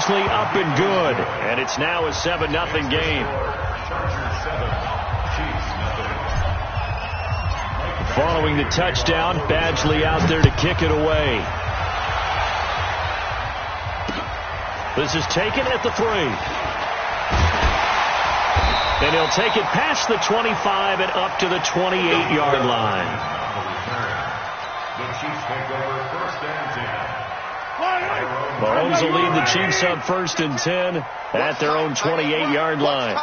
Badgley up and good. And it's now a 7-0 game. Following the touchdown, Badgley out there to kick it away. This is taken at the 3. And he'll take it past the 25 and up to the 28-yard line. The Chiefs take over 1st and 10. Mahomes will lead the Chiefs up 1st and 10 at their own 28-yard line.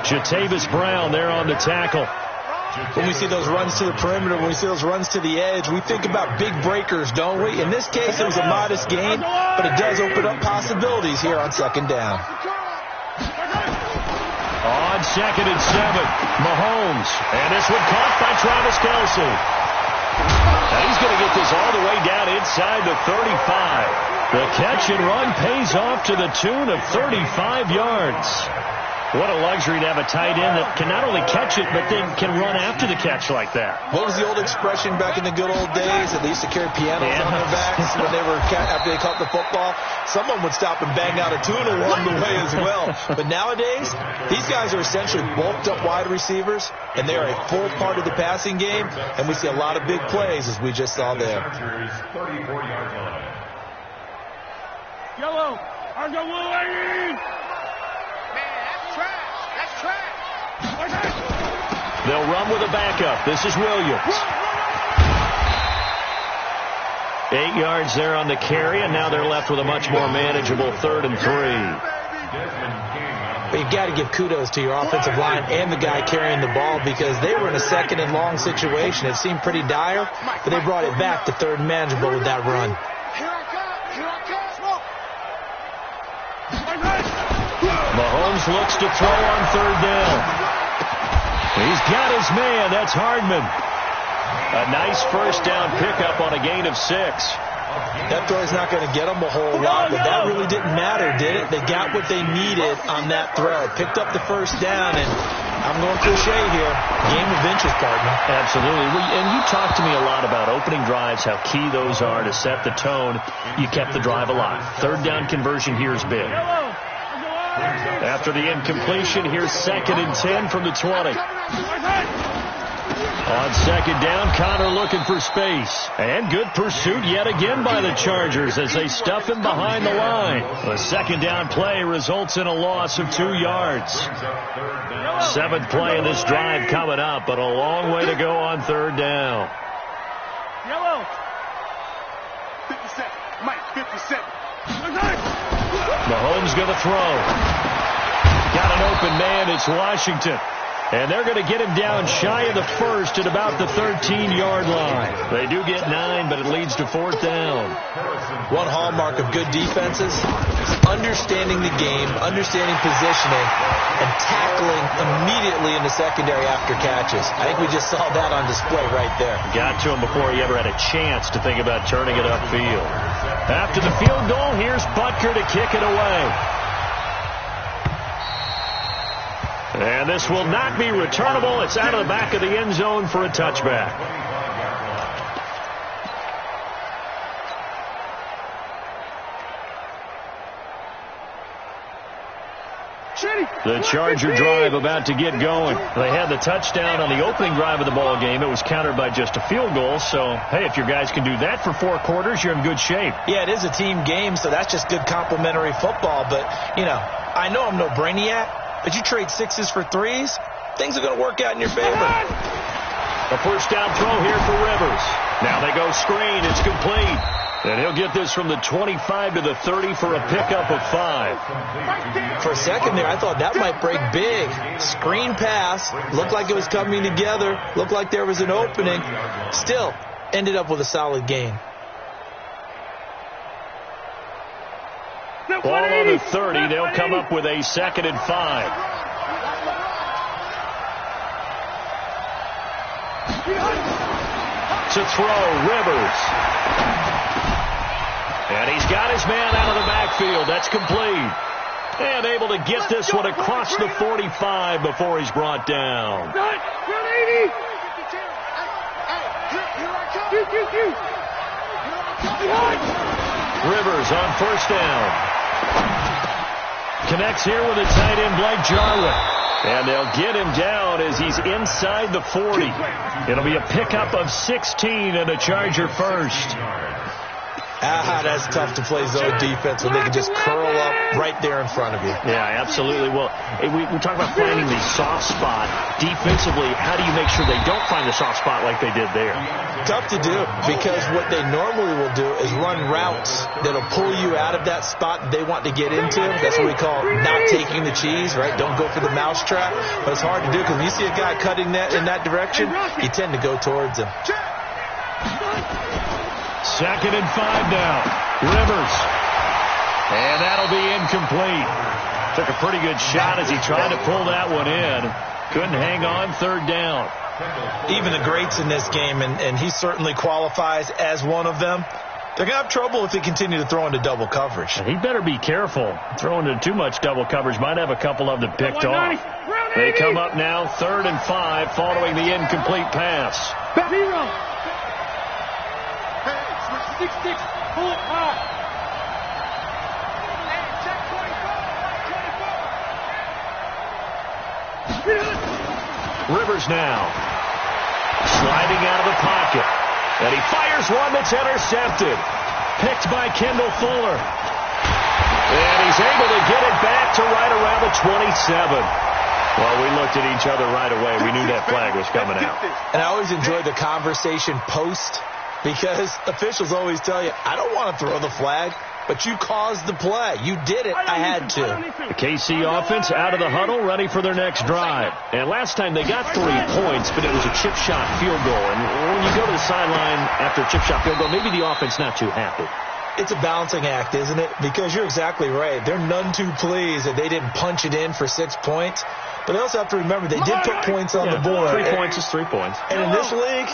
Jatavis Brown there on the tackle. When we see those runs to the perimeter, when we see those runs to the edge, we think about big breakers, don't we? In this case, it was a modest gain, but it does open up possibilities here on 2nd down. On 2nd and 7, Mahomes. And this one caught by Travis Kelce. And he's going to get this all the way down inside the 35. The catch and run pays off to the tune of 35 yards. What a luxury to have a tight end that can not only catch it, but then can run after the catch like that. What was the old expression back in the good old days that they used to carry pianos on their backs when they were after they caught the football? Someone would stop and bang out a tune along the way as well. But nowadays, these guys are essentially bulked up wide receivers, and they are a full part of the passing game, and we see a lot of big plays as we just saw there. 34 yards line. Yellow, Argo They'll run with a backup. This is Williams. 8 yards there on the carry, and now they're left with a much more manageable 3rd and 3. But you've got to give kudos to your offensive line and the guy carrying the ball because they were in a 2nd and long situation. It seemed pretty dire, but they brought it back to 3rd and manageable with that run. Mahomes looks to throw on 3rd down. He's got his man. That's Hardman. A nice 1st down pickup on a gain of 6. That throw is not going to get them a whole lot, but that really didn't matter, did it? They got what they needed on that throw. Picked up the 1st down, and I'm going cliche here. Game of inches, partner. Absolutely. And you talked to me a lot about opening drives, how key those are to set the tone. You kept the drive alive. 3rd down conversion here is big. After the incompletion, here's 2nd and 10 from the 20. On 2nd down, Connor looking for space. And good pursuit yet again by the Chargers as they stuff him behind the line. The 2nd down play results in a loss of 2 yards. 7th play of this drive coming up, but a long way to go on 3rd down. Yellow. 57. Mike, 57. Mahomes going to throw. Got an open man. It's Washington. And they're going to get him down shy of the 1st at about the 13-yard line. They do get 9, but it leads to 4th down. One hallmark of good defenses is understanding the game, understanding positioning, and tackling immediately in the secondary after catches. I think we just saw that on display right there. Got to him before he ever had a chance to think about turning it upfield. After the field goal, here's Butker to kick it away. And this will not be returnable. It's out of the back of the end zone for a touchback. The Charger drive about to get going. They had the touchdown on the opening drive of the ball game. It was countered by just a field goal. So, hey, if your guys can do that for 4 quarters, you're in good shape. Yeah, it is a team game, so that's just good complimentary football. But, you know, I know I'm no brainiac, but you trade 6s for 3s, things are going to work out in your favor. A 1st down throw here for Rivers. Now they go screen. It's complete. And he'll get this from the 25 to the 30 for a pickup of 5. For a second there, I thought that might break big. Screen pass. Looked like it was coming together. Looked like there was an opening. Still, ended up with a solid gain. Ball on the 30. They'll come up with a 2nd and 5. To throw, Rivers. And he's got his man out of the backfield. That's complete. And able to get this one across the 45 before he's brought down. Rivers on first down. Connects here with a tight end, Blake Jarwin. And they'll get him down as he's inside the 40. It'll be a pickup of 16 and a Charger first. That's tough to play zone defense when they can just curl up right there in front of you. Yeah, absolutely. Well, we talk about finding the soft spot. Defensively, how do you make sure they don't find the soft spot like they did there? Tough to do, because what they normally will do is run routes that'll pull you out of that spot they want to get into. That's what we call not taking the cheese, right? Don't go for the mousetrap. But it's hard to do, because when you see a guy cutting that in that direction, you tend to go towards him. 2nd and 5 now. Rivers. And that'll be incomplete. Took a pretty good shot as he tried to pull that one in. Couldn't hang on. 3rd down. Even the greats in this game, and he certainly qualifies as one of them, they're going to have trouble if they continue to throw into double coverage. He better be careful. Throwing into too much double coverage might have a couple of them picked off. They come up now 3rd and 5 following the incomplete pass. 6-6, pull it high. Rivers now. Sliding out of the pocket. And he fires one that's intercepted. Picked by Kendall Fuller. And he's able to get it back to right around the 27. Well, we looked at each other right away. We knew that flag was coming out. And I always enjoy the conversation post, because officials always tell you, I don't want to throw the flag, but you caused the play. You did it. I had to. The KC offense out of the huddle, ready for their next drive. And last time they got 3 points, but it was a chip shot field goal. And when you go to the sideline after a chip shot field goal, maybe the offense not too happy. It's a balancing act, isn't it? Because you're exactly right. They're none too pleased that they didn't punch it in for 6 points. But they also have to remember they did put points on the board. 3 points is 3 points. And in this league,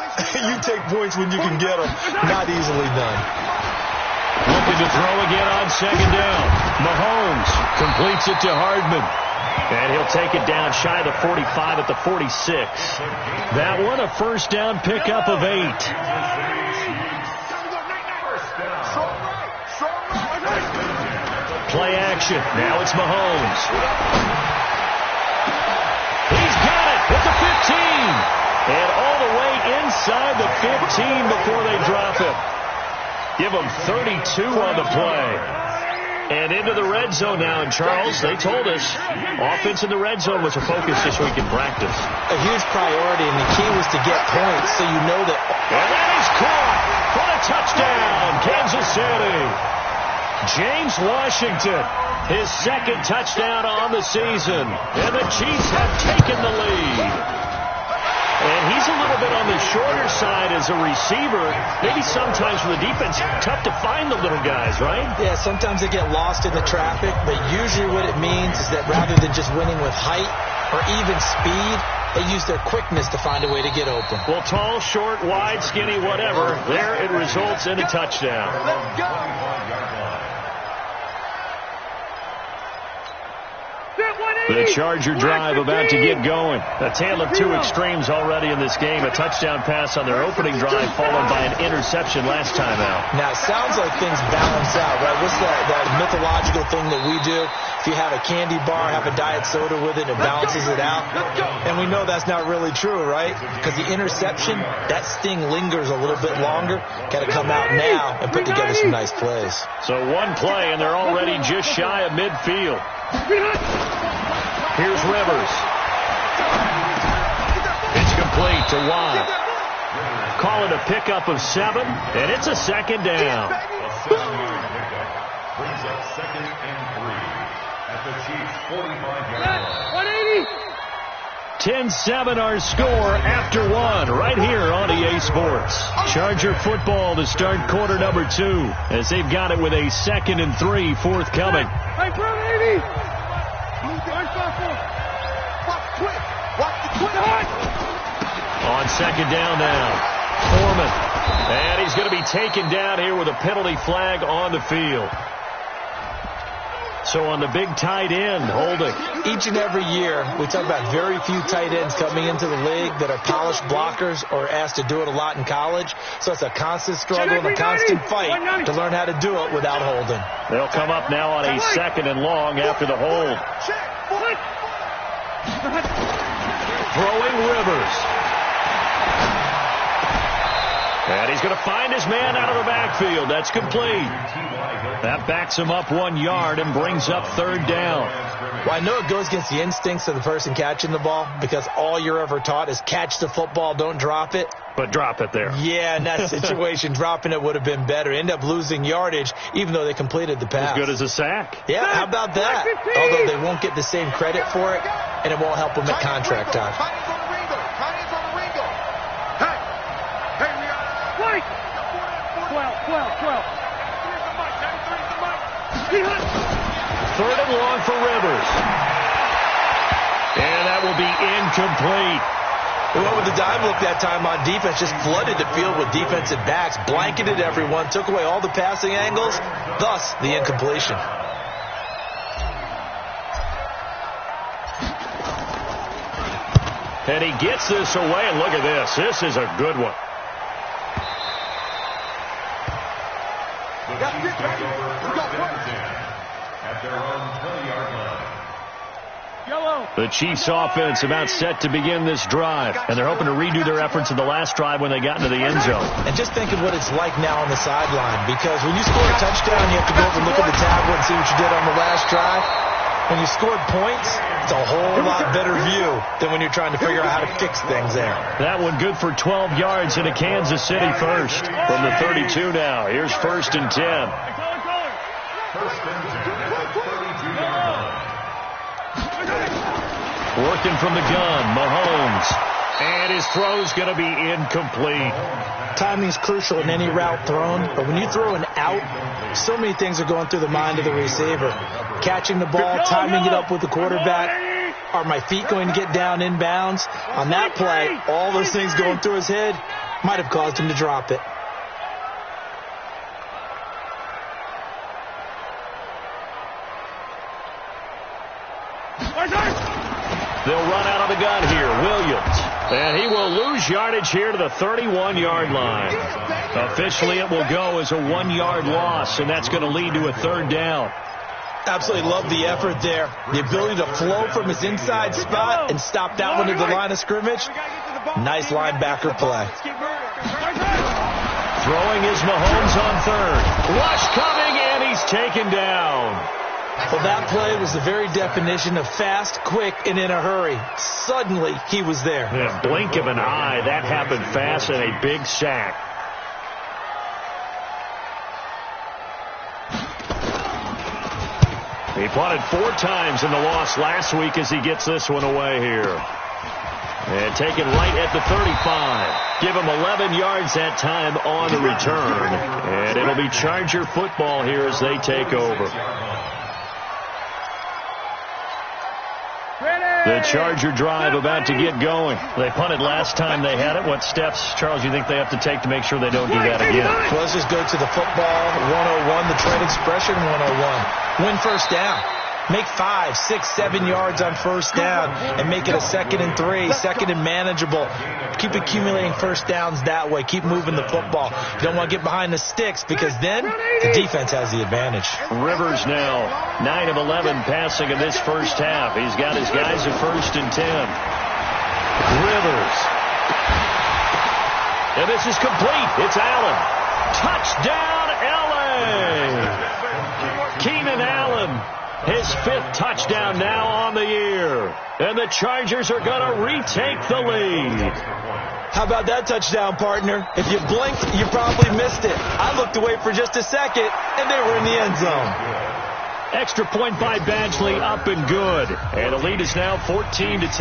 you take points when you can get them. Not easily done. Looking to throw again on 2nd down. Mahomes completes it to Hardman. And he'll take it down shy of the 45 at the 46. That one a first down pickup of 8. Play action. Now it's Mahomes. He's got it at the 15. And all the way inside the 15 before they drop him. Give him 32 on the play. And into the red zone now. And Charles, they told us offense in the red zone was a focus this week in practice. A huge priority, and the key was to get points so you know that. And that is caught for a touchdown, Kansas City. James Washington, his 2nd touchdown on the season. And the Chiefs have taken the lead. And he's a little bit on the shorter side as a receiver. Maybe sometimes for the defense, tough to find the little guys, right? Yeah, sometimes they get lost in the traffic, but usually what it means is that rather than just winning with height or even speed, they use their quickness to find a way to get open. Well, tall, short, wide, skinny, whatever, there it results in a touchdown. Let's go. The Charger drive about to get going. A tale of 2 extremes already in this game. A touchdown pass on their opening drive followed by an interception last time out. Now, it sounds like things balance out, right? What's that mythological thing that we do? If you have a candy bar, have a diet soda with it, it balances it out. And we know that's not really true, right? Because the interception, that sting lingers a little bit longer. Got to come out now and put together some nice plays. So 1 play, and they're already just shy of midfield. Here's Rivers. It's complete to Watt. Call it a pickup of 7, and it's a 2nd down. A 7-yard pickup brings up 2nd and 3 at the Chiefs' 45-yard line. 10-7 our score after 1 right here on EA Sports. Charger football to start quarter number 2 as they've got it with a 2nd and 3 forthcoming. Hey, bro, 80. On 2nd down now, Foreman. And he's going to be taken down here with a penalty flag on the field. So on the big tight end, holding. Each and every year, we talk about very few tight ends coming into the league that are polished blockers or asked to do it a lot in college. So it's a constant struggle and a constant fight to learn how to do it without holding. They'll come up now on a 2nd and long after the hold. Throwing Rivers. And he's going to find his man out of the backfield. That's complete. That backs him up 1 yard and brings up 3rd down. Well, I know it goes against the instincts of the person catching the ball because all you're ever taught is catch the football, don't drop it. But drop it there. Yeah, in that situation, dropping it would have been better. End up losing yardage, even though they completed the pass. As good as a sack. Yeah, how about that? Although they won't get the same credit for it, and it won't help them at contract time. Third and long for Rivers. And that will be incomplete. Well, with the dive look that time on defense, just flooded the field with defensive backs, blanketed everyone, took away all the passing angles, thus the incompletion. And he gets this away, and look at this. This is a good one. The Chiefs offense about set to begin this drive, and they're hoping to redo their efforts in the last drive when they got into the end zone. And just think of what it's like now on the sideline, because when you score a touchdown, you have to go over and look at the tablet and see what you did on the last drive. When you scored points, it's a whole lot better view than when you're trying to figure out how to fix things there. That one good for 12 yards into Kansas City first. From the 32 now, here's 1st and 10. Working from the gun, Mahomes. And his throw's going to be incomplete. Timing's crucial in any route thrown, but when you throw an out, so many things are going through the mind of the receiver. Catching the ball, timing it up with the quarterback. Are my feet going to get down inbounds? On that play, all those things going through his head might have caused him to drop it. They'll run out of the gun here. Williams. And he will lose yardage here to the 31-yard line. Officially, it will go as a 1-yard loss, and that's going to lead to a 3rd down. Absolutely love the effort there. The ability to flow from his inside spot and stop that one at the line of scrimmage. Nice linebacker play. Throwing is Mahomes on 3rd. Rush coming, and he's taken down. Well, that play was the very definition of fast, quick, and in a hurry. Suddenly, he was there. Yeah, blink of an eye. That happened fast and a big sack. He punted 4 times in the loss last week as he gets this one away here. And taken right at the 35. Give him 11 yards that time on the return. And it'll be Charger football here as they take over. The Charger drive about to get going. They punted last time they had it. What steps, Charles, you think they have to take to make sure they don't do that again? Well, let's just go to the football 101, the trade expression 101. Win first down. Make 5, 6, 7 yards on first down and make it a 2nd and 3, 2nd and manageable. Keep accumulating first downs that way. Keep moving the football. You don't want to get behind the sticks because then the defense has the advantage. Rivers now 9 of 11 passing in this first half. He's got his guys at 1st and 10. Rivers. And this is complete. It's Allen. Touchdown, LA. Keenan Allen. His 5th touchdown now on the year. And the Chargers are going to retake the lead. How about that touchdown, partner? If you blinked, you probably missed it. I looked away for just a second, and they were in the end zone. Extra point by Badgley, up and good. And the lead is now 14-10.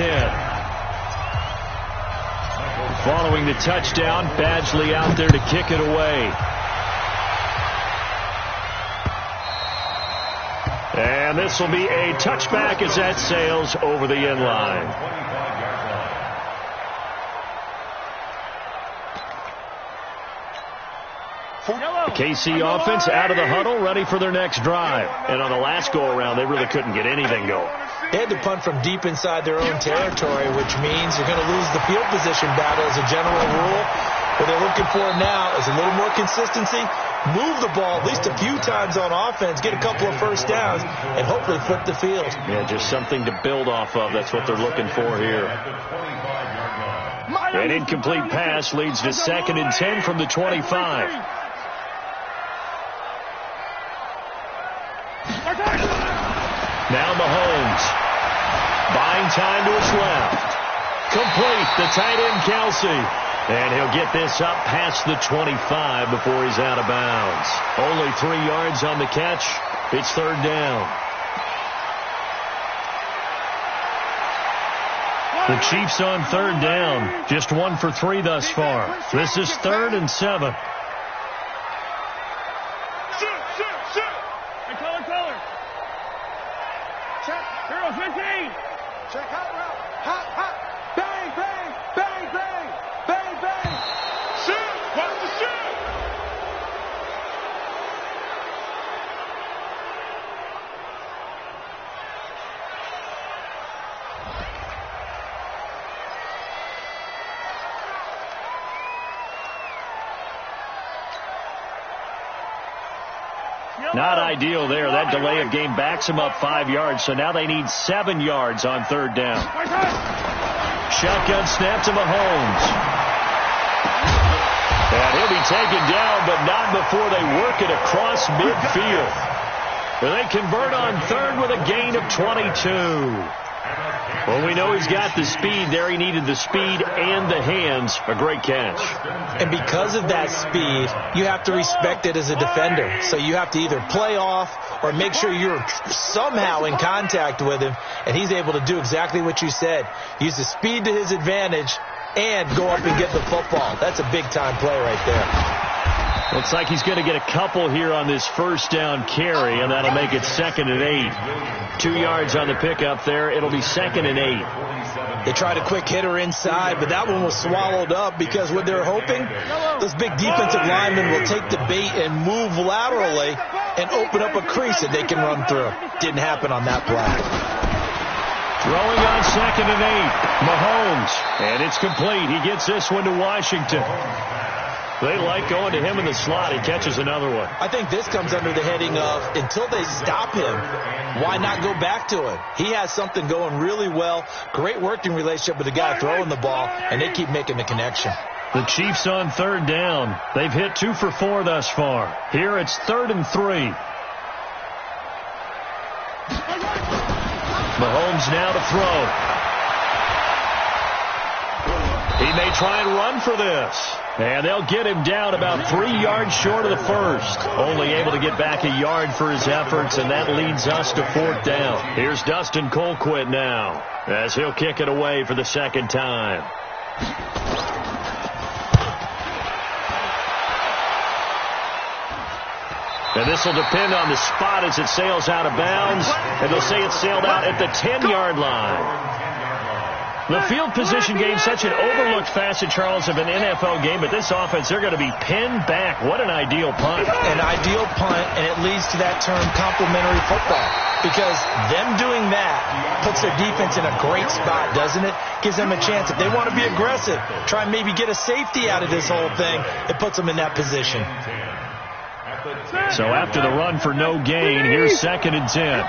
Following the touchdown, Badgley out there to kick it away. And this will be a touchback as that sails over the end line. The KC offense out of the huddle, ready for their next drive. And on the last go-around, they really couldn't get anything going. They had to punt from deep inside their own territory, which means you're going to lose the field position battle as a general rule. What they're looking for now is a little more consistency, move the ball at least a few times on offense, get a couple of first downs, and hopefully flip the field. Yeah, just something to build off of. That's what they're looking for here. An incomplete pass leads to 2nd and 10 from the 25. Now Mahomes. Buying time to his left. Complete. The tight end, Kelce. And he'll get this up past the 25 before he's out of bounds. Only 3 yards on the catch. It's 3rd down. The Chiefs on 3rd down. Just 1 for 3 thus far. This is 3rd and 7. Check. 0-15. Check hot route. Hot. Bang, bang, bang, bang, bang, bang. Shoot. Watch the shoot. Not ideal there. That delay of game backs them up 5 yards, so now they need 7 yards on 3rd down. Shotgun snap to Mahomes. And he'll be taken down, but not before they work it across midfield. They convert on 3rd with a gain of 22. Well, we know he's got the speed there. He needed the speed and the hands. A great catch. And because of that speed, you have to respect it as a defender. So you have to either play off or make sure you're somehow in contact with him. And he's able to do exactly what you said. Use the speed to his advantage and go up and get the football. That's a big-time play right there. Looks like he's going to get a couple here on this 1st down carry, and that'll make it 2nd and 8. 2 yards on the pickup there. It'll be 2nd and 8. They tried a quick hitter inside, but that one was swallowed up because what they're hoping, those big defensive linemen will take the bait and move laterally and open up a crease that they can run through. Didn't happen on that play. Throwing on 2nd and 8. Mahomes, and it's complete. He gets this one to Washington. They like going to him in the slot. He catches another one. I think this comes under the heading of until they stop him, why not go back to him? He has something going really well. Great working relationship with the guy throwing the ball, and they keep making the connection. The Chiefs on 3rd down. They've hit 2 for 4 thus far. Here it's 3rd and 3. Mahomes now to throw. He may try and run for this. And they'll get him down about 3 yards short of the 1st. Only able to get back a yard for his efforts, and that leads us to 4th down. Here's Dustin Colquitt now, as he'll kick it away for the 2nd time. And this will depend on the spot as it sails out of bounds. And they'll say it sailed out at the 10-yard line. The field position game, such an overlooked facet, Charles, of an NFL game. But this offense, they're going to be pinned back. What an ideal punt. An ideal punt, and it leads to that term complementary football. Because them doing that puts their defense in a great spot, doesn't it? Gives them a chance. If they want to be aggressive, try and maybe get a safety out of this whole thing, it puts them in that position. So after the run for no gain, here's 2nd and 10.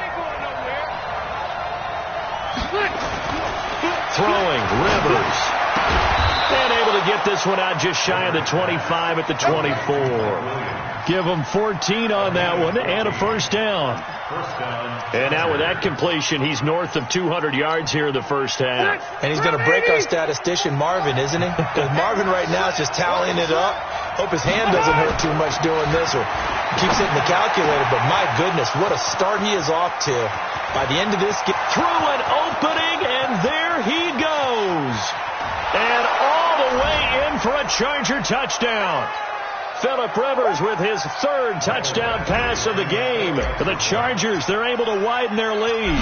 Throwing, Rivers. And able to get this one out just shy of the 25 at the 24. Give them 14 on that one and a 1st down. And now with that completion, he's north of 200 yards here in the 1st half. And he's going to break our statistician, Marvin, isn't he? Because Marvin right now is just tallying it up. Hope his hand doesn't hurt too much doing this or keeps hitting the calculator. But my goodness, what a start he is off to. By the end of this game, through an opening, and there he goes. And all the way in for a Charger touchdown. Phillip Rivers with his third touchdown pass of the game. For the Chargers, they're able to widen their lead.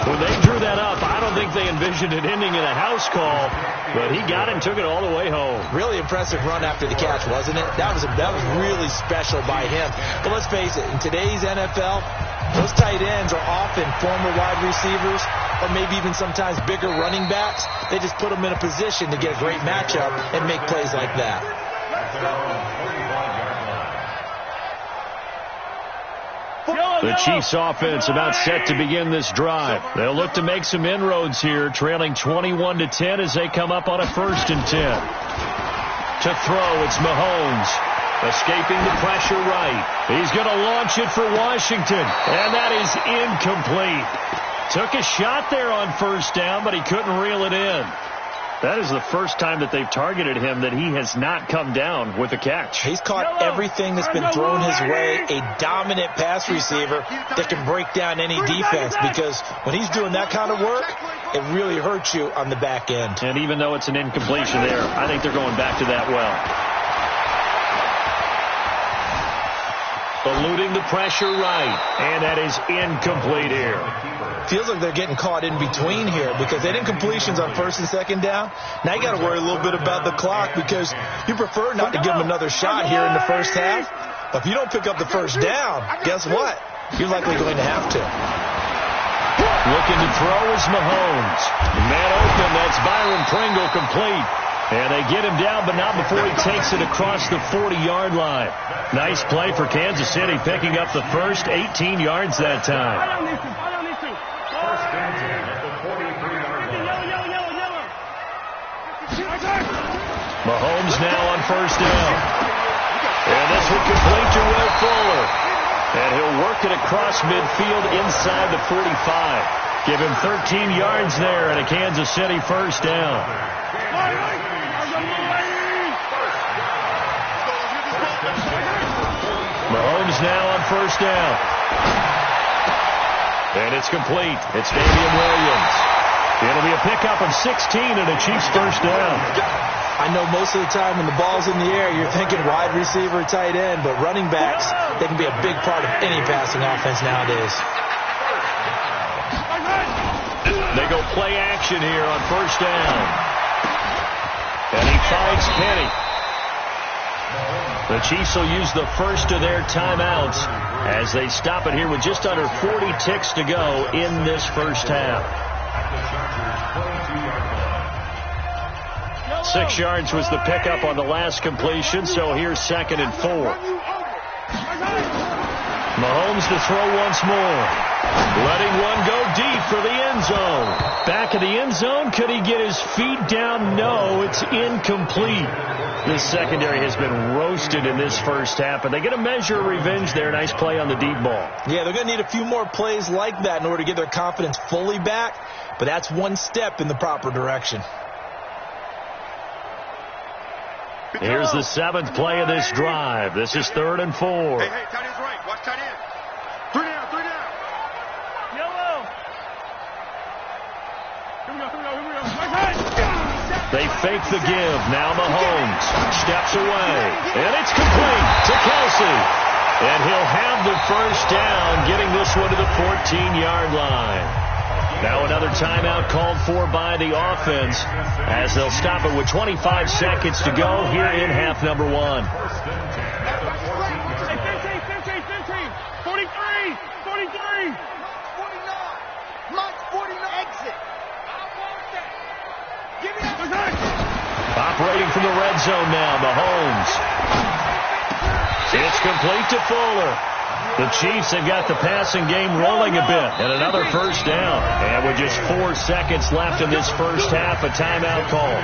When they drew that up, I don't think they envisioned it ending in a house call, but he got it and took it all the way home. Really impressive run after the catch, wasn't it? That was really special by him. But let's face it, in today's NFL, those tight ends are often former wide receivers or maybe even sometimes bigger running backs. They just put them in a position to get a great matchup and make plays like that. The Chiefs offense about set to begin this drive. They'll look to make some inroads here, trailing 21-10 as they come up on a 1st and 10. To throw, it's Mahomes. Escaping the pressure right. He's going to launch it for Washington. And that is incomplete. Took a shot there on 1st down, but he couldn't reel it in. That is the first time that they've targeted him that he has not come down with a catch. He's caught everything that's been thrown his way. A dominant pass receiver that can break down any defense, because when he's doing that kind of work, it really hurts you on the back end. And even though it's an incompletion there, I think they're going back to that well. Eluding the pressure right, and that is incomplete here. Feels like they're getting caught in between here because they didn't completions on 1st and 2nd down. Now you got to worry a little bit about the clock because you prefer not to give them another shot here in the 1st half. But if you don't pick up the 1st down, guess what? You're likely going to have to. Looking to throw is Mahomes. Man open, that's Byron Pringle complete. And they get him down, but not before he takes it across the 40-yard line. Nice play for Kansas City, picking up the first 18 yards that time. Mahomes now on 1st down. And this will complete to Will Fuller. And he'll work it across midfield inside the 45. Give him 13 yards there and a Kansas City 1st down. Mahomes now on 1st down. And it's complete. It's Damian Williams. It'll be a pickup of 16 and a Chiefs 1st down. I know most of the time when the ball's in the air, you're thinking wide receiver, tight end, but running backs, they can be a big part of any passing offense nowadays. They go play action here on 1st down. And he finds Penny. The Chiefs will use the first of their timeouts as they stop it here with just under 40 ticks to go in this 1st half. 6 yards was the pickup on the last completion, so here's 2nd and 4. Mahomes to throw once more. Letting one go deep for the end zone. Back of the end zone. Could he get his feet down? No, it's incomplete. This secondary has been roasted in this 1st half, but they get a measure of revenge there. Nice play on the deep ball. Yeah, they're going to need a few more plays like that in order to get their confidence fully back, but that's one step in the proper direction. Here's the 7th play of this drive. This is 3rd and 4. Hey, tight end's right. Watch tight end. 3 down, 3 down. Yellow. Here we go. They fake the give. Now Mahomes steps away. And it's complete to Kelsey. And he'll have the 1st down, getting this one to the 14-yard line. Now another timeout called for by the offense as they'll stop it with 25 seconds to go here in half number 1. 43, 43. 49. Mike, 49. Exit. I want that. Give me that. Operating from the red zone now, Mahomes. It's complete to Fuller. The Chiefs have got the passing game rolling a bit, and another 1st down. And with just 4 seconds left in this 1st half, a timeout call.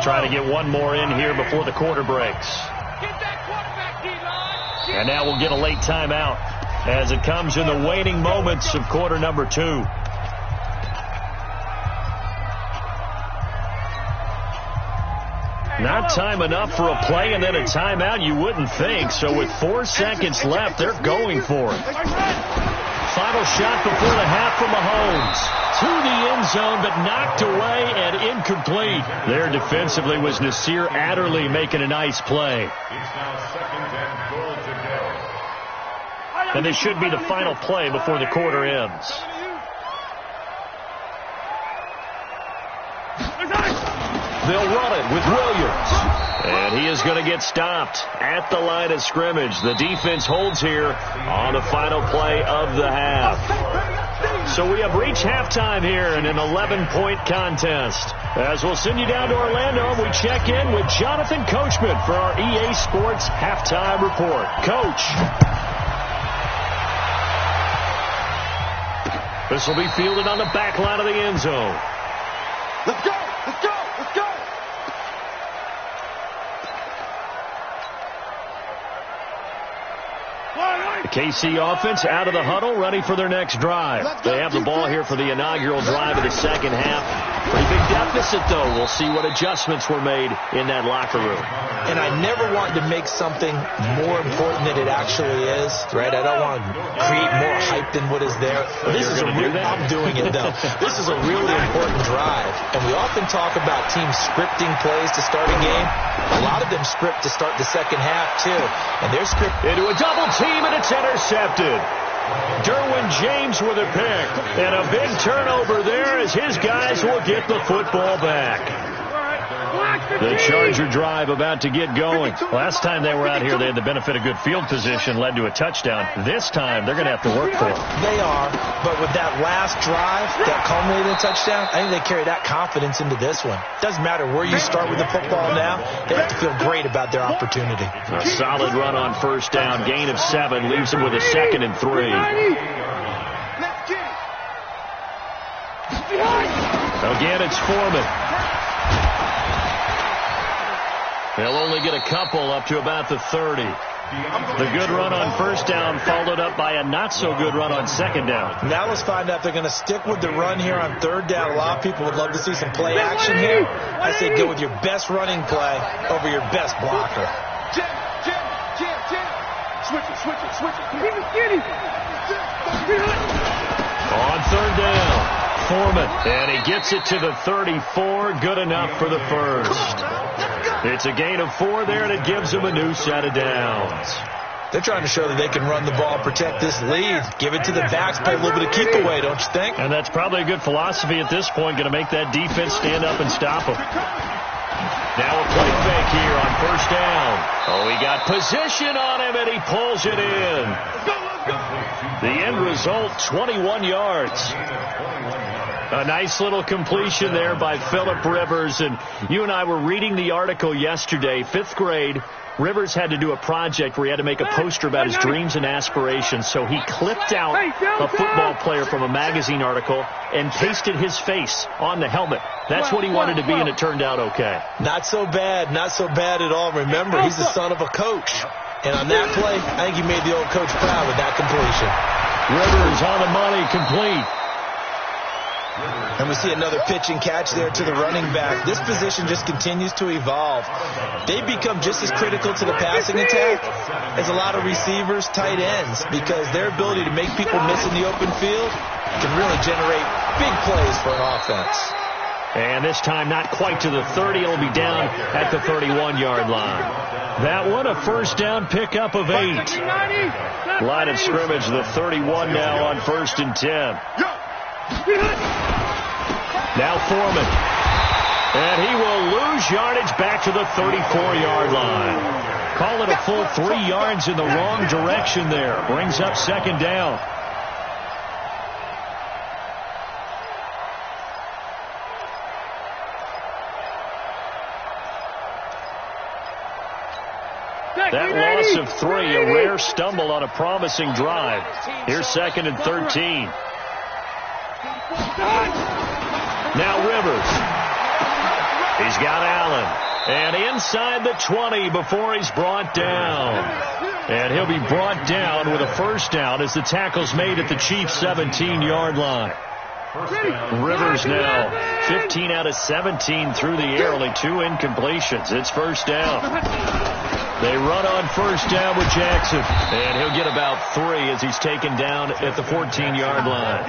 Trying to get one more in here before the quarter breaks. And now we'll get a late timeout as it comes in the waning moments of quarter number 2. Not time enough for a play and then a timeout, you wouldn't think. So with 4 seconds left, they're going for it. Final shot before the half from Mahomes. to the end zone, but knocked away and incomplete. There defensively was Nasir Adderley making a nice play. It's now 2nd and goal to go. And this should be the final play before the quarter ends. They'll run it with Williams. And he is going to get stopped at the line of scrimmage. The defense holds here on the final play of the half. So we have reached halftime here in an 11-point contest. As we'll send you down to Orlando, we check in with Jonathan Coachman for our EA Sports Halftime Report. Coach. This will be fielded on the back line of the end zone. Let's go! Let's go! Let's go! The KC offense out of the huddle, ready for their next drive. They have the ball here for the inaugural drive of the second half. Pretty big deficit, though. We'll see what adjustments were made in that locker room. And I never want to make something more important than it actually is, right? I don't want to create more hype than what is there. This is I'm doing it, though. This is a really important drive. And we often talk about teams scripting plays to start a game. A lot of them script to start the second half, too. And they're scripted into a double team, and it's intercepted. Derwin James with a pick. And a big turnover there as his guys will get the football back. The Charger drive about to get going. Last time they were out here, they had the benefit of good field position, led to a touchdown. This time, they're going to have to work for it. They are, but with that last drive that culminated in a touchdown, I think they carry that confidence into this one. Doesn't matter where you start with the football now, they have to feel great about their opportunity. A solid run on first down, gain of 7, leaves them with a 2nd and 3. Again, it's Foreman. They'll only get a couple up to about the 30. The good run on first down followed up by a not-so-good run on second down. Now let's find out if they're going to stick with the run here on third down. A lot of people would love to see some play action here. I say go with your best running play over your best blocker. Switch it. On third down, Foreman, and he gets it to the 34. Good enough for the first. It's a gain of 4 there, and it gives them a new set of downs. They're trying to show that they can run the ball, protect this lead. Give it to the backs, play a little bit of keep away, don't you think? And that's probably a good philosophy at this point, going to make that defense stand up and stop them. Now a play fake here on first down. Oh, he got position on him, and he pulls it in. The end result, 21 yards. A nice little completion there by Phillip Rivers. And you and I were reading the article yesterday, 5th grade. Rivers had to do a project where he had to make a poster about his dreams and aspirations. So he clipped out a football player from a magazine article and pasted his face on the helmet. That's what he wanted to be, and it turned out okay. Not so bad. Not so bad at all. Remember, he's the son of a coach. And on that play, I think he made the old coach proud with that completion. Rivers on the money, complete. And we see another pitch and catch there to the running back. This position just continues to evolve. They become just as critical to the passing attack as a lot of receivers, tight ends, because their ability to make people miss in the open field can really generate big plays for an offense. And this time not quite to the 30. It'll be down at the 31-yard line. That one, a first down pickup of 8. Line of scrimmage, the 31 now on 1st and 10. Now Foreman. And he will lose yardage back to the 34-yard line. Call it a full 3 yards in the wrong direction there. Brings up 2nd down. That loss of 3, a rare stumble on a promising drive. Here's 2nd and 13. Now Rivers. He's got Allen. And inside the 20 before he's brought down. And he'll be brought down with a first down as the tackle's made at the Chiefs' 17-yard line. Rivers now 15 out of 17 through the air, only 2 incompletions. It's first down. They run on first down with Jackson. And he'll get about 3 as he's taken down at the 14-yard line.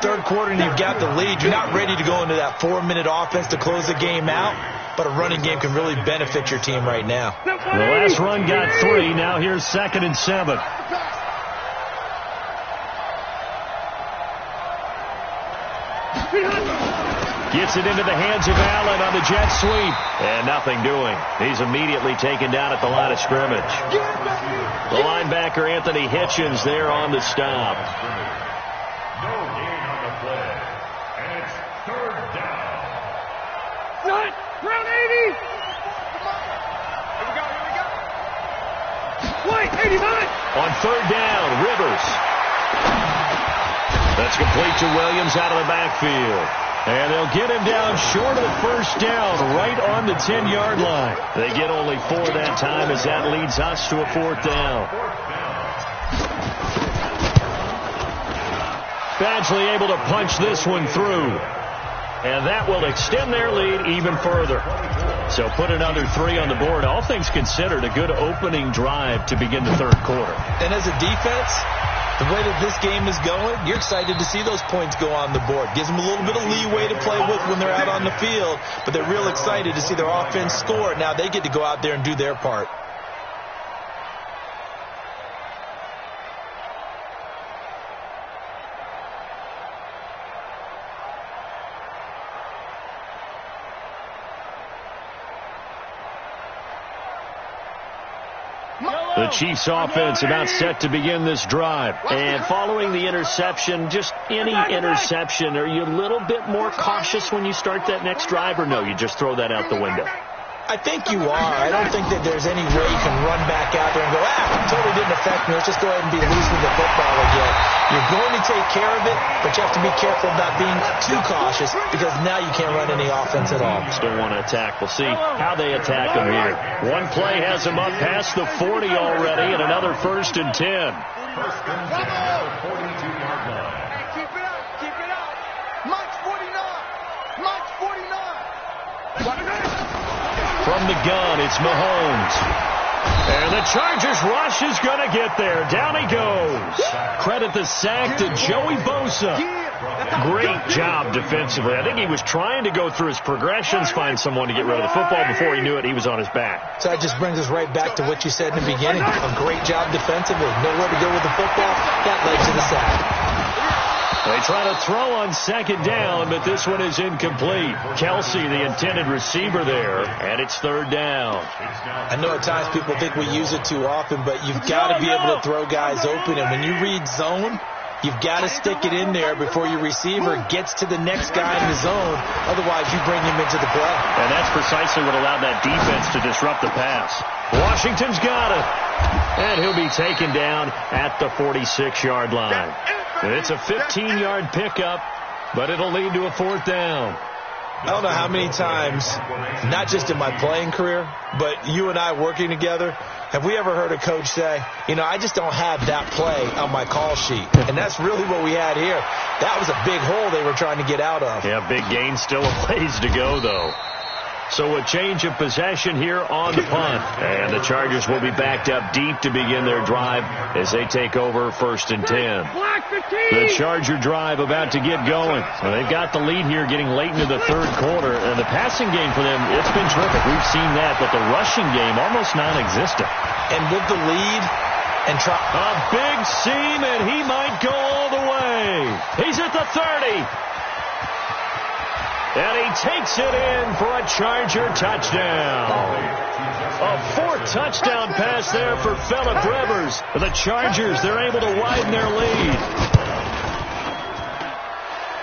Third quarter and you've got the lead. You're not ready to go into that 4-minute offense to close the game out, but a running game can really benefit your team right now. The last run got 3. Now here's 2nd and 7. Gets it into the hands of Allen on the jet sweep. And nothing doing. He's immediately taken down at the line of scrimmage. The linebacker, Anthony Hitchens, there on the stop. No gain on the play. And it's 3rd down. Run! Round 80! Here we go. Wait, 89! On 3rd down, Rivers. That's complete to Williams out of the backfield. And they'll get him down short of the 1st down, right on the 10-yard line. They get only 4 that time as that leads us to a 4th down. Badgley able to punch this one through. And that will extend their lead even further. So put another 3 on the board. All things considered, a good opening drive to begin the 3rd quarter. And as a defense, the way that this game is going, you're excited to see those points go on the board. Gives them a little bit of leeway to play with when they're out on the field, but they're real excited to see their offense score. Now they get to go out there and do their part. The Chiefs offense about set to begin this drive. And following the interception, just any interception, are you a little bit more cautious when you start that next drive, or no, you just throw that out the window? I think you are. I don't think that there's any way you can run back out there and go, totally didn't affect me. Let's just go ahead and be loose with the football again. You're going to take care of it, but you have to be careful about being too cautious because now you can't run any offense at all. Still want to attack. We'll see how they attack them here. One play has them up past the 40 already, and another 1st and 10. 1st and 10 at the 42-yard line. Keep it up. March 49. March 49. From the gun, it's Mahomes. And the Chargers rush is going to get there. Down he goes. Credit the sack to Joey Bosa. Great job defensively. I think he was trying to go through his progressions, find someone to get rid of the football. Before he knew it, he was on his back. So that just brings us right back to what you said in the beginning. A great job defensively. Nowhere to go with the football. That led to the sack. They try to throw on 2nd down, but this one is incomplete. Kelsey, the intended receiver there, and it's 3rd down. I know at times people think we use it too often, but you've got to be able to throw guys open. And when you read zone, you've got to stick it in there before your receiver gets to the next guy in the zone. Otherwise, you bring him into the play. And that's precisely what allowed that defense to disrupt the pass. Washington's got it. And he'll be taken down at the 46-yard line. It's a 15-yard pickup, but it'll lead to a 4th down. I don't know how many times, not just in my playing career, but you and I working together, have we ever heard a coach say, I just don't have that play on my call sheet. And that's really what we had here. That was a big hole they were trying to get out of. Yeah, big gain, still a ways to go, though. So a change of possession here on the punt. And the Chargers will be backed up deep to begin their drive as they take over 1st and 10. The Charger drive about to get going. Well, they've got the lead here getting late into the 3rd quarter. And the passing game for them, it's been terrific. We've seen that, but the rushing game almost non-existent. And with the lead and try a big seam, and he might go all the way. He's at the 30. And he takes it in for a Charger touchdown. A 4th touchdown pass there for Phillip Rivers. The Chargers, they're able to widen their lead.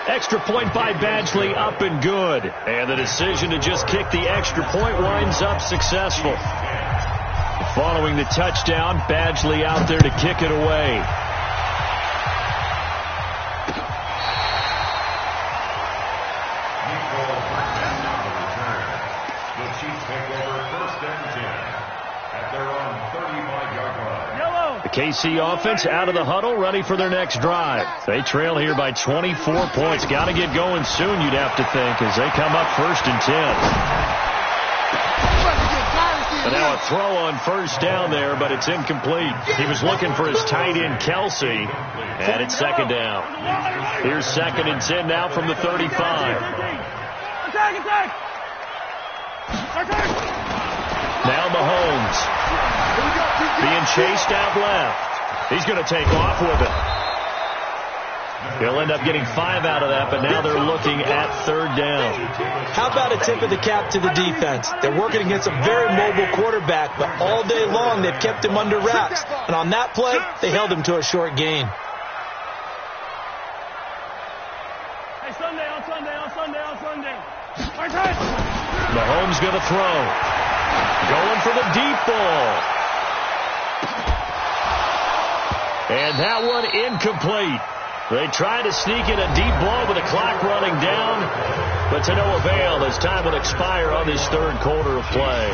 Extra point by Badgley, up and good. And the decision to just kick the extra point winds up successful. Following the touchdown, Badgley out there to kick it away. KC offense out of the huddle, ready for their next drive. They trail here by 24 points. Got to get going soon, you'd have to think, as they come up 1st and 10. And now a throw on first down there, but it's incomplete. He was looking for his tight end, Kelsey, and it's second down. Here's 2nd and 10 now from the 35. Attack! Now Mahomes being chased out left. He's going to take off with it. He'll end up getting 5 out of that, but now they're looking at 3rd down. How about a tip of the cap to the defense? They're working against a very mobile quarterback, but all day long they've kept him under wraps. And on that play, they held him to a short gain. Hey, Sunday. Mahomes going to throw. Going for the deep ball. And that one incomplete. They tried to sneak in a deep ball with the clock running down, but to no avail as time would expire on this 3rd quarter of play.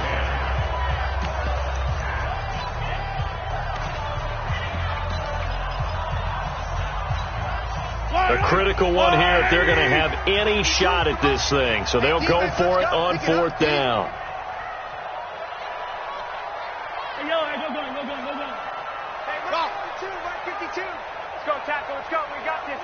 A critical one here if they're going to have any shot at this thing. So they'll go for it on 4th down. Hey, go gun. Hey, go. 52. Let's go, tackle. Let's go. We got this.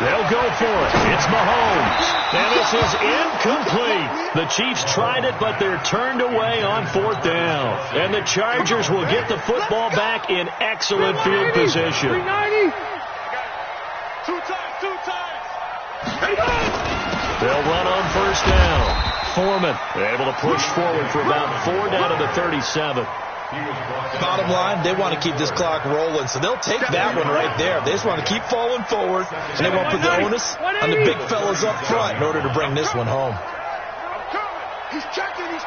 They'll go for it. It's Mahomes. And this is incomplete. The Chiefs tried it, but they're turned away on 4th down. And the Chargers will get the football back in excellent field position. 390. Two times. They'll run on 1st down. Foreman able to push forward for about 4 down to the 37. Bottom line, they want to keep this clock rolling, so they'll take that one right there. They just want to keep falling forward, and they won't put the onus on the big fellas up front in order to bring this one home. He's checking. 89.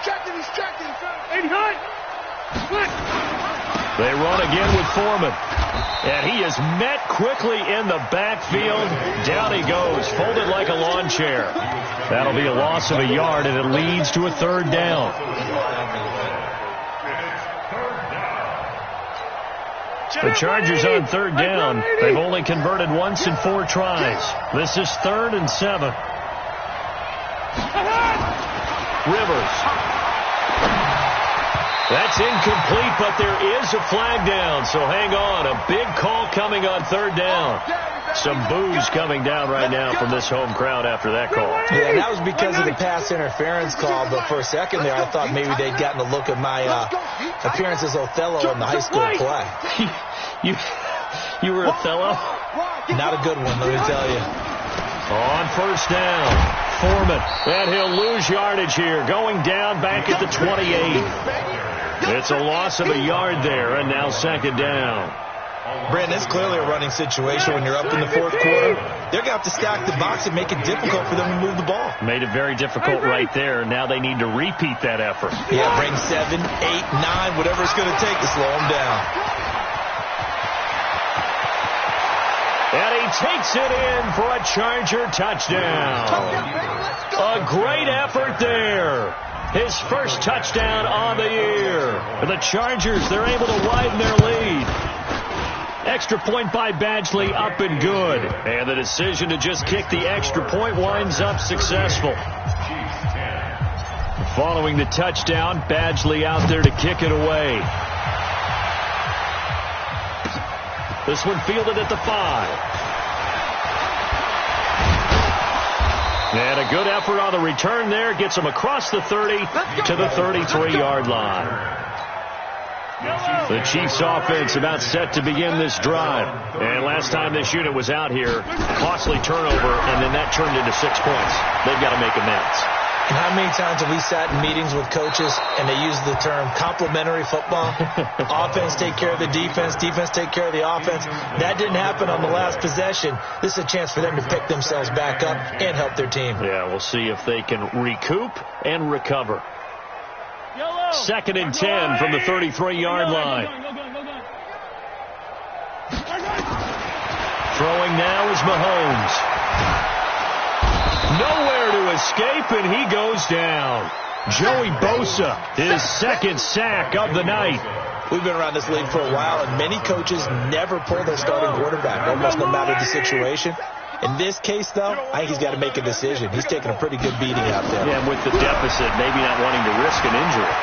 They run again with Foreman. And he is met quickly in the backfield. Down he goes, folded like a lawn chair. That'll be a loss of a yard, and it leads to a 3rd down. The Chargers on 3rd down. They've only converted once in 4 tries. This is 3rd and 7. Rivers. That's incomplete, but there is a flag down, so hang on. A big call coming on 3rd down. Some boos coming down right now from this home crowd after that call. Yeah, that was because of the pass interference call, but for a second there I thought maybe they'd gotten a look at my appearance as Othello in the high school play. You were Othello? Not a good one, let me tell you. On 1st down, Foreman. And he'll lose yardage here, going down back at the 28. It's a loss of a yard there, and now 2nd down. Brandon, it's clearly a running situation when you're up in the 4th quarter. They're going to have to stack the box and make it difficult for them to move the ball. Made it very difficult right there. Now they need to repeat that effort. Yeah, bring 7, 8, 9, whatever it's going to take to slow them down. And he takes it in for a Charger touchdown. A great effort there. His first touchdown on the year. And the Chargers, they're able to widen their lead. Extra point by Badgley, up and good. And the decision to just kick the extra point winds up successful. Following the touchdown, Badgley out there to kick it away. This one fielded at the 5. And a good effort on the return there. Gets him across the 30 to the 33-yard line. The Chiefs offense about set to begin this drive. And last time this unit was out here, costly turnover, and then that turned into 6 points. They've got to make amends. And how many times have we sat in meetings with coaches and they use the term complementary football? Offense take care of the defense, defense take care of the offense. That didn't happen on the last possession. This is a chance for them to pick themselves back up and help their team. Yeah, we'll see if they can recoup and recover. 2nd and 10 from the 33-yard line. Throwing now is Mahomes. Nowhere to escape, and he goes down. Joey Bosa, his 2nd sack of the night. We've been around this league for a while, and many coaches never pull their starting quarterback, almost no matter the situation. In this case, though, I think he's got to make a decision. He's taking a pretty good beating out there. Yeah, and with the deficit, maybe not wanting to risk an injury.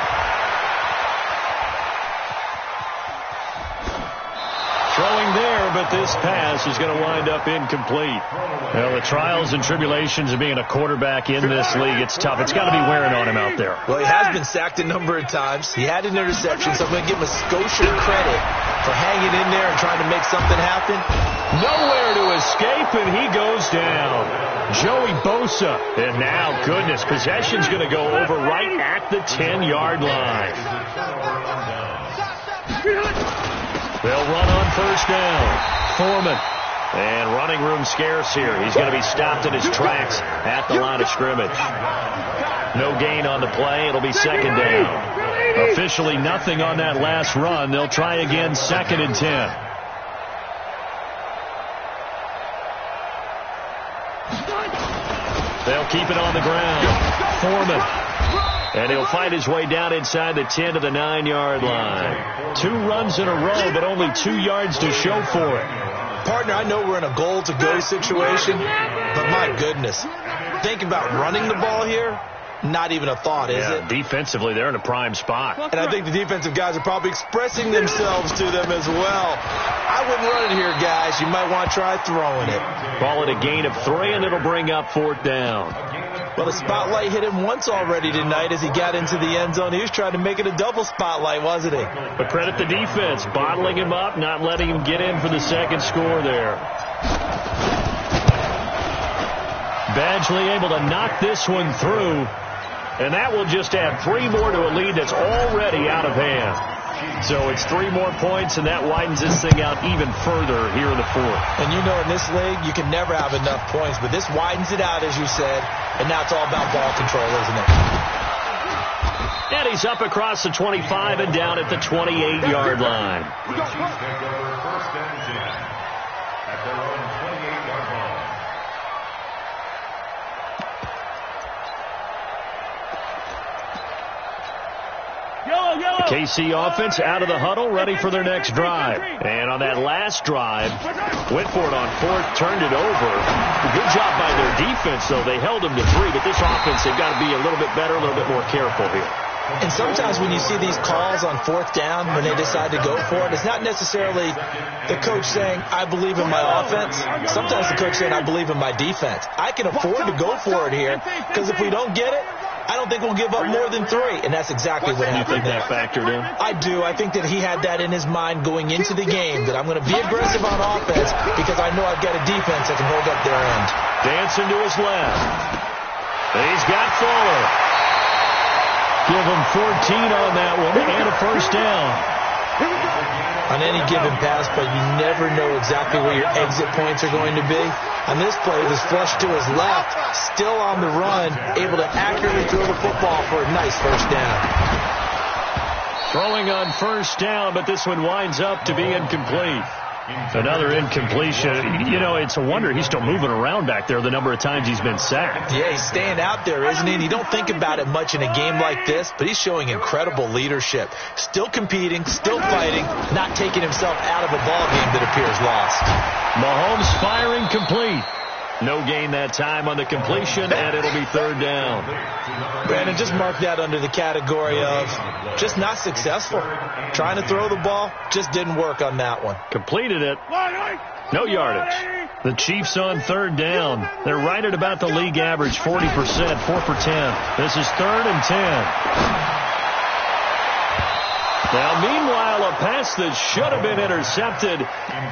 Throwing there, but this pass is going to wind up incomplete. Well, the trials and tribulations of being a quarterback in this league, it's tough. It's got to be wearing on him out there. Well, he has been sacked a number of times. He had an interception, so I'm going to give him a Scotia credit for hanging in there and trying to make something happen. Nowhere to escape, and he goes down. Joey Bosa. And now, goodness, possession's going to go over right at the 10-yard line. They'll run on first down. Foreman. And running room scarce here. He's going to be stopped in his tracks at the line of scrimmage. No gain on the play. It'll be second down. Officially nothing on that last run. They'll try again, second and 10. They'll keep it on the ground. Foreman. And he'll fight his way down inside the 10 to the 9-yard line. 2 runs in a row, but only 2 yards to show for it. Partner, I know we're in a goal-to-go situation, but my goodness. Think about running the ball here. Not even a thought, is it? Defensively, they're in a prime spot. And I think the defensive guys are probably expressing themselves to them as well. I wouldn't run it here, guys. You might want to try throwing it. Call it a gain of 3, and it'll bring up fourth down. Well, the spotlight hit him once already tonight as he got into the end zone. He was trying to make it a double spotlight, wasn't he? But credit the defense, bottling him up, not letting him get in for the second score there. Badgley able to knock this one through. And that will just add 3 more to a lead that's already out of hand. So it's 3 more points, and that widens this thing out even further here in the fourth. And you know, in this league, you can never have enough points, but this widens it out, as you said, and now it's all about ball control, isn't it? And he's up across the 25 and down at the 28-yard line. The Chiefs take over first and 10 at their own 28-yard line. The KC offense out of the huddle, ready for their next drive. And on that last drive, went for it on fourth, turned it over. Good job by their defense, though. They held them to 3, but this offense, they've got to be a little bit better, a little bit more careful here. And sometimes when you see these calls on fourth down, when they decide to go for it, it's not necessarily the coach saying, I believe in my offense. Sometimes the coach saying, I believe in my defense. I can afford to go for it here, because if we don't get it, I don't think we'll give up more than 3, and that's exactly what happened there. You think that factored in? I do. I think that he had that in his mind going into the game, that I'm going to be aggressive on offense because I know I've got a defense that can hold up their end. Dancing to his left. He's got Fuller. Give him 14 on that one and a first down. On any given pass, but you never know exactly where your exit points are going to be. On this play, it was flushed to his left, still on the run, able to accurately throw the football for a nice first down. Throwing on first down, but this one winds up to be incomplete. Another incompletion. You know, it's a wonder he's still moving around back there the number of times he's been sacked. Yeah, he's staying out there, isn't he? And you don't think about it much in a game like this, but he's showing incredible leadership. Still competing, still fighting, not taking himself out of a ball game that appears lost. Mahomes firing complete. No gain that time on the completion, and it'll be third down. Brandon, just mark that under the category of just not successful. Trying to throw the ball, just didn't work on that one. Completed it. No yardage. The Chiefs on third down. They're right at about the league average, 40%, 4 for 10. This is third and 10. Now, meanwhile, a pass that should have been intercepted,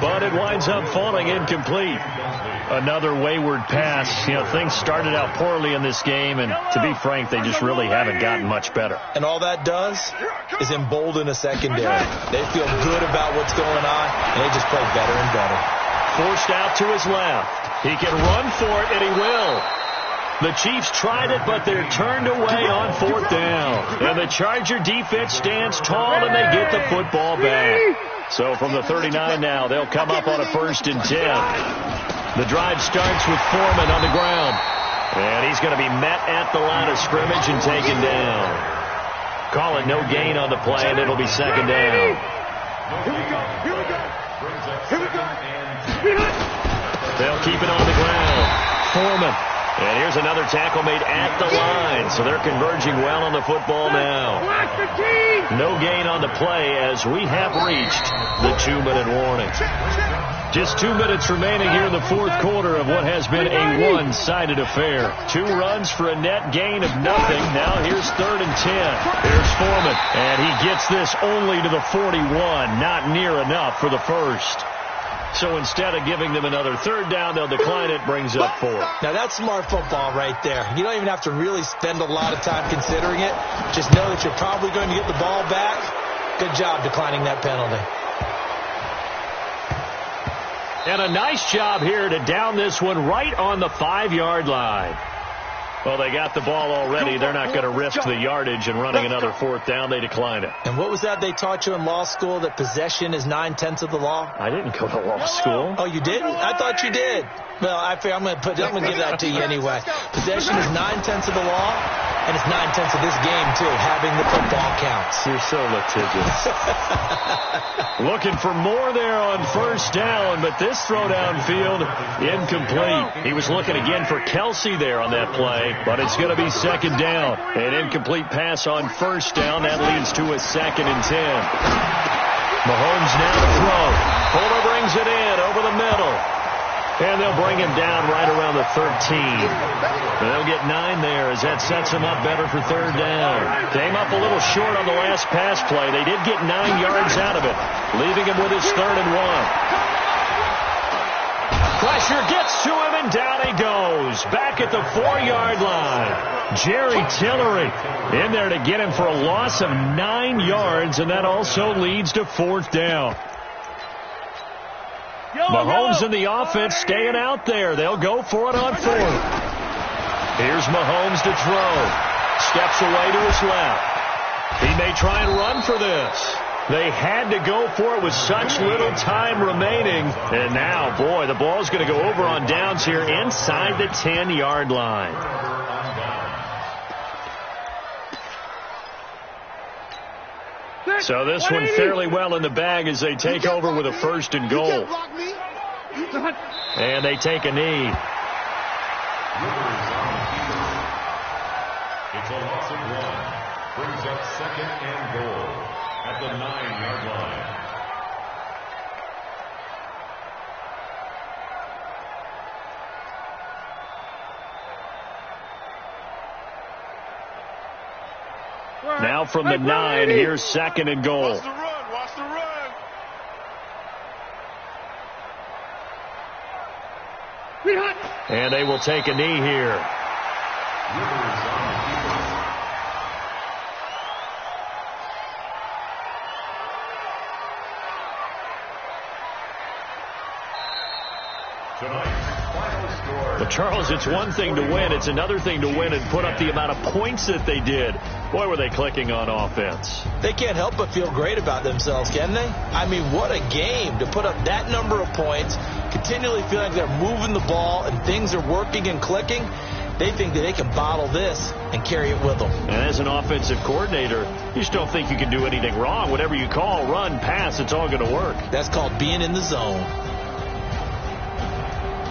but it winds up falling incomplete. Another wayward pass. You know, things started out poorly in this game, and to be frank, they just really haven't gotten much better. And all that does is embolden a secondary. They feel good about what's going on, and they just play better and better. Forced out to his left. He can run for it, and he will. The Chiefs tried it, but they're turned away on fourth down. And the Charger defense stands tall, and they get the football back. So from the 39 now, they'll come up on a first and 10. The drive starts with Foreman on the ground. And he's going to be met at the line of scrimmage and taken down. Call it no gain on the play, and it'll be second down. Here we go. Here we go. Here we go. They'll keep it on the ground. Foreman. And here's another tackle made at the line, so they're converging well on the football now. No gain on the play as we have reached the 2-minute warning. Just 2 minutes remaining here in the fourth quarter of what has been a one-sided affair. 2 runs for a net gain of nothing. Now here's 3rd and 10. Here's Foreman, and he gets this only to the 41, not near enough for the first. So instead of giving them another 3rd down, they'll decline it, brings up 4th. Now that's smart football right there. You don't even have to really spend a lot of time considering it. Just know that you're probably going to get the ball back. Good job declining that penalty. And a nice job here to down this one right on the 5-yard line. Well, they got the ball already. They're not going to risk the yardage and running another 4th down. They decline it. And what was that they taught you in law school, that possession is 9/10 of the law? I didn't go to law school. Oh, you didn't? I thought you did. Well, I'm going to give that to you anyway. Possession is 9/10 of the law, and it's 9/10 of this game, too. Having the football counts. You're so litigious. Looking for more there on 1st down, but this throw downfield, incomplete. He was looking again for Kelsey there on that play, but it's going to be 2nd down. An incomplete pass on 1st down. That leads to a 2nd and 10. Mahomes now to throw. Fuller brings it in over the middle. And they'll bring him down right around the 13. They'll get 9 there as that sets him up better for 3rd down. Came up a little short on the last pass play. They did get 9 yards out of it, leaving him with his 3rd and 1. Pressure gets to him, and down he goes. Back at the 4-yard line. Jerry Tillery in there to get him for a loss of 9 yards, and that also leads to 4th down. Mahomes and the offense staying out there. They'll go for it on 4th. Here's Mahomes to throw. Steps away to his left. He may try and run for this. They had to go for it with such little time remaining. And now, boy, the ball's going to go over on downs here inside the 10-yard line. So this one fairly well in the bag as they take over with a 1st and goal. And they take a knee. It's a loss of 1. Brings up 2nd and goal at the 9-yard line. Now from the 9, here's 2nd and goal. Watch the run. Watch the run. And they will take a knee here. But Charles, it's one thing to win. It's another thing to win and put up the amount of points that they did. Boy, were they clicking on offense. They can't help but feel great about themselves, can they? I mean, what a game to put up that number of points, continually feel like they're moving the ball and things are working and clicking. They think that they can bottle this and carry it with them. And as an offensive coordinator, you just don't think you can do anything wrong. Whatever you call, run, pass, it's all going to work. That's called being in the zone.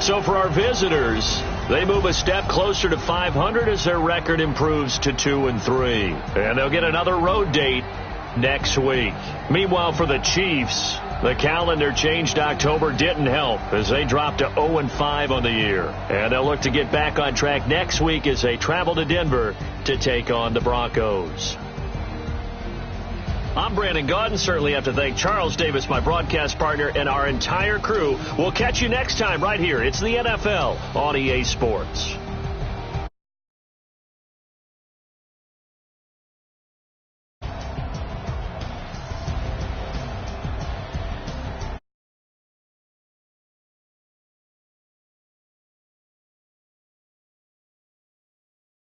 So for our visitors, they move a step closer to 500 as their record improves to 2-3. And they'll get another road date next week. Meanwhile, for the Chiefs, the calendar change to October didn't help as they dropped to 0-5 on the year. And they'll look to get back on track next week as they travel to Denver to take on the Broncos. I'm Brandon Gaudin. Certainly have to thank Charles Davis, my broadcast partner, and our entire crew. We'll catch you next time right here. It's the NFL on EA Sports.